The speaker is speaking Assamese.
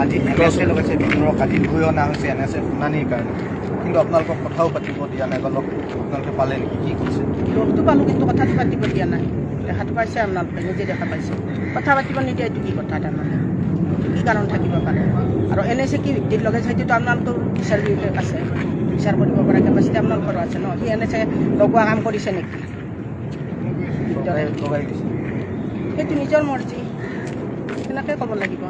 আজি NSA লগাইছে ভিতৰৰ কালি গৈ অনা হৈছে NSA শুনানিৰ কাৰণে, কিন্তু আপোনালোকক কথাও পাতিব দিয়া নাই বা লগ আপোনালোকে পালে নেকি, কি কৈছে? লগটো পালোঁ কিন্তু কথাটো পাতিব দিয়া নাই। দেখাটো পাইছে আপোনালোকে, নিজে দেখা পাইছে। কথা পাতিব নিদিয়ে, এইটো কি কথা তাৰমানে, কি কাৰণ থাকিব পাৰে? আৰু NSA কি ভিত্তিত লগাইছে সেইটোতো আপোনালোকৰ বিচাৰ বিভাগ আছে, বিচাৰ কৰিব পৰা কেপাচিটি আপোনালোকৰো আছে ন। সি NSA লগোৱা কাম কৰিছে নেকি? লগাই দিছে। সেইটো নিজৰ মৰ্জি, তেনেকৈ ক'ব লাগিব।